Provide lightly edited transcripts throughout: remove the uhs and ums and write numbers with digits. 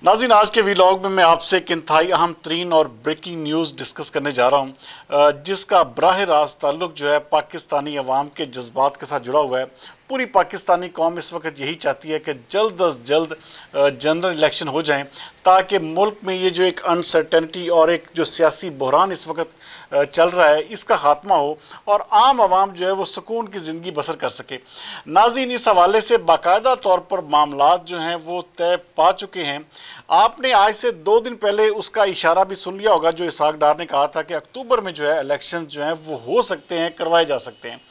नाज़रीन, आज के वीलॉग में मैं आपसे एक इंतहाई अहम तरीन और ब्रेकिंग न्यूज़ डिस्कस करने जा रहा हूँ, जिसका बराह रास्त ताल्लुक जो है पाकिस्तानी अवाम के जज्बात के साथ जुड़ा हुआ है। पूरी पाकिस्तानी कौम इस वक्त यही चाहती है कि जल्द अज जल्द जनरल इलेक्शन हो जाएं, ताकि मुल्क में ये जो एक अनसर्टेनिटी और एक जो सियासी बहरान इस वक्त चल रहा है, इसका खात्मा हो और आम आवाम जो है वो सुकून की ज़िंदगी बसर कर सके। नाज़रीन, इस हवाले से बाकायदा तौर पर मामलात जो हैं वो तय पा चुके हैं। आपने आज से 2 दिन पहले उसका इशारा भी सुन लिया होगा, जो इसहाक डार ने कहा था कि अक्टूबर में जो है इलेक्शन जो है वो हो सकते हैं, करवाए जा सकते हैं।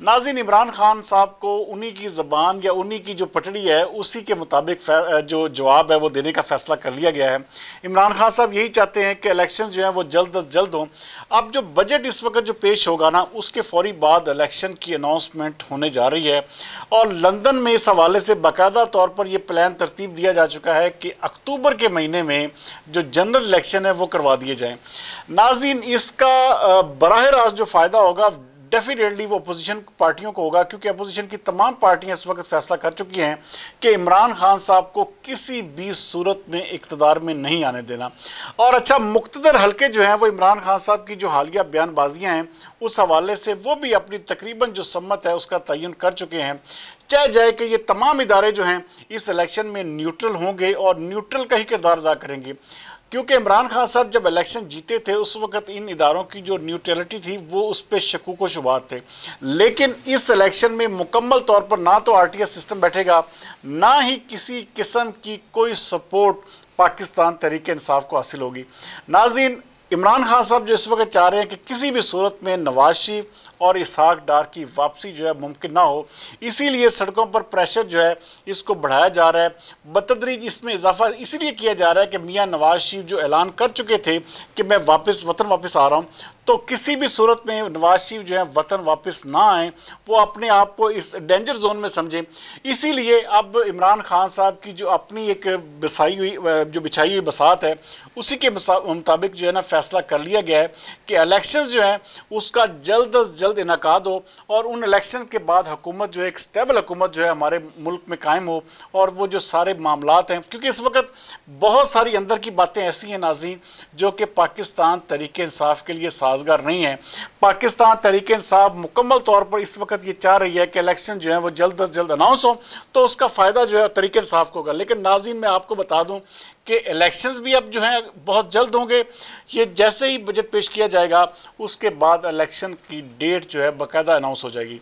नाज़रीन, इमरान खान साहब को उन्हीं की ज़बान या उन्हीं की जो पटड़ी है उसी के मुताबिक जो जवाब है वो देने का फ़ैसला कर लिया गया है। इमरान खान साहब यही चाहते हैं कि इलेक्शन जो है वो जल्द अज जल्द हों। अब जो बजट इस वक्त जो पेश होगा ना, उसके फौरी बाद इलेक्शन की अनाउंसमेंट होने जा रही है और लंदन में इस हवाले से बाकायदा तौर पर यह प्लान तरतीब दिया जा चुका है कि अक्टूबर के महीने में जो जनरल इलेक्शन है वो करवा दिए जाएं। नाज़रीन, इसका बराह रास्त जो फ़ायदा होगा डेफिनेटली वो अपोजिशन पार्टियों को होगा, क्योंकि अपोजिशन की तमाम पार्टियां इस वक्त फैसला कर चुकी हैं कि इमरान खान साहब को किसी भी सूरत में इक़्तिदार में नहीं आने देना। और अच्छा, मुक़्तदर हल्के जो हैं वो इमरान खान साहब की जो हालिया बयानबाजियां हैं उस हवाले से वो भी अपनी तकरीबन जो सम्मत है उसका तयन कर चुके हैं। चाहे जाए कि ये तमाम इदारे जो हैं इस इलेक्शन में न्यूट्रल होंगे और न्यूट्रल का ही किरदार अदा करेंगे, क्योंकि इमरान खान साहब जब इलेक्शन जीते थे उस वक्त इन इदारों की जो न्यूट्रलिटी थी वो उस पर शकूक व शुबात थे। लेकिन इस इलेक्शन में मुकम्मल तौर पर ना तो आरटीएस सिस्टम बैठेगा, ना ही किसी किस्म की कोई सपोर्ट पाकिस्तान तहरीक इंसाफ को हासिल होगी। नाज़रीन, इमरान खान साहब जो इस वक्त चाह रहे हैं कि किसी भी सूरत में नवाज शरीफ और इसहाक डार की वापसी जो है मुमकिन ना हो, इसीलिए सड़कों पर प्रेशर जो है इसको बढ़ाया जा रहा है। बतदरीज इसमें इजाफा इसीलिए किया जा रहा है कि मियाँ नवाज शरीफ जो ऐलान कर चुके थे कि मैं वतन वापस आ रहा हूँ, तो किसी भी सूरत में नवाज शरीफ जो है वतन वापस ना आए, वो अपने आप को इस डेंजर जोन में समझें। इसीलिए अब इमरान खान साहब की जो अपनी एक बिछाई हुई बसात है उसी के मुताबिक जो है ना फैसला कर लिया गया है कि इलेक्शंस जो है उसका जल्द अज जल्द इनकाद हो और उन इलेक्शन के बाद हुकूमत जो है एक स्टेबल हुकूमत जो है हमारे मुल्क में कायम हो। और वो जो सारे मामलात हैं, क्योंकि इस वक्त बहुत सारी अंदर की बातें ऐसी हैं नाज़रीन जो कि पाकिस्तान तहरीक इंसाफ के लिए साजगार नहीं है। पाकिस्तान तहरीक इंसाफ मुकम्मल तौर पर इस वक्त ये चाह रही है कि इलेक्शन जो है वो जल्द अज जल्द अनाउंस हो, तो उसका फ़ायदा जो है तहरीक इंसाफ को होगा। लेकिन नाज़रीन, मैं आपको बता दूं कि इलेक्शंस भी अब जो हैं बहुत जल्द होंगे। ये जैसे ही बजट पेश किया जाएगा उसके बाद इलेक्शन की डेट जो है बाकायदा अनाउंस हो जाएगी।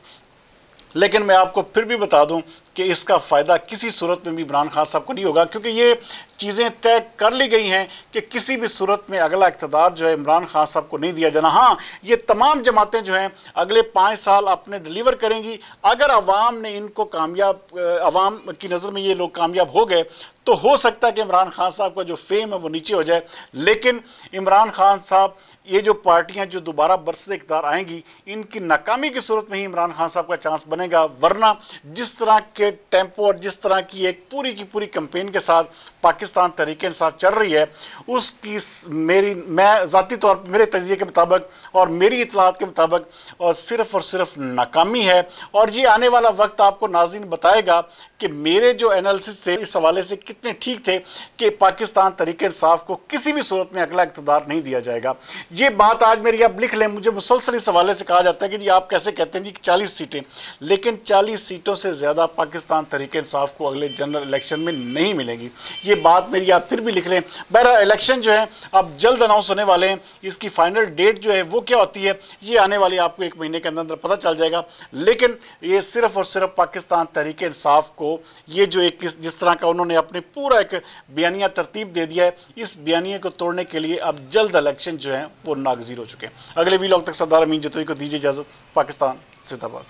लेकिन मैं आपको फिर भी बता दूं कि इसका फ़ायदा किसी सूरत में भी इमरान खान साहब को नहीं होगा, क्योंकि ये चीज़ें तय कर ली गई हैं कि किसी भी सूरत में अगला इक़्तिदार जो है इमरान खान साहब को नहीं दिया जाना। हाँ, ये तमाम जमातें जो हैं अगले 5 साल अपने डिलीवर करेंगी। अगर अवाम ने इनको कामयाब, अवाम की नज़र में ये लोग कामयाब हो गए, तो हो सकता है कि इमरान खान साहब का जो फेम है वो नीचे हो जाए। लेकिन इमरान खान साहब, ये जो पार्टियां जो दोबारा बरसे इक़्तिदार आएंगी, इनकी नाकामी की सूरत में ही इमरान खान साहब का चांस बनेगा। वरना जिस तरह के टेम्पो और जिस तरह की एक पूरी की पूरी कैंपेन के साथ पाकिस्तान तहरीक इंसाफ चल रही है, उसकी मैं ज़ाती तौर पर मेरे तजिए के मुताबिक और मेरी इतलात के मुताबिक और सिर्फ नाकामी है। और ये आने वाला वक्त आपको नाज़रीन बताएगा कि मेरे जो एनालिसिस थे इस हवाले से कितने ठीक थे कि पाकिस्तान तहरीक इंसाफ को किसी भी सूरत में अगला इक़्तिदार नहीं दिया जाएगा। ये बात आज मेरी आप लिख लें। मुझे मुसलसल इस हवाले से कहा जाता है कि जी आप कैसे कहते हैं जी 40 सीटें, लेकिन 40 सीटों से ज़्यादा पाकिस्तान तहरीक इंसाफ को अगले जनरल इलेक्शन में नहीं मिलेगी। ये बात मेरी आप फिर भी लिख लें। बहरहाल इलेक्शन जो है अब जल्द अनाउंस होने वाले हैं। इसकी फाइनल डेट जो है वो क्या होती है ये आने वाली आपको 1 महीने के अंदर पता चल जाएगा। लेकिन ये सिर्फ और सिर्फ पाकिस्तान तहरीक इंसाफ को ये जो एक जिस तरह का उन्होंने अपने पूरा एक बयानिया तरतीब दे दिया है, इस बयानिया को तोड़ने के लिए अब जल्द इलेक्शन जो है वो नागज़ीर हो चुके हैं। अगले वीलॉग तक सरदार अमीन जतोई को दीजिए इजाज़त। पाकिस्तान जिंदाबाद।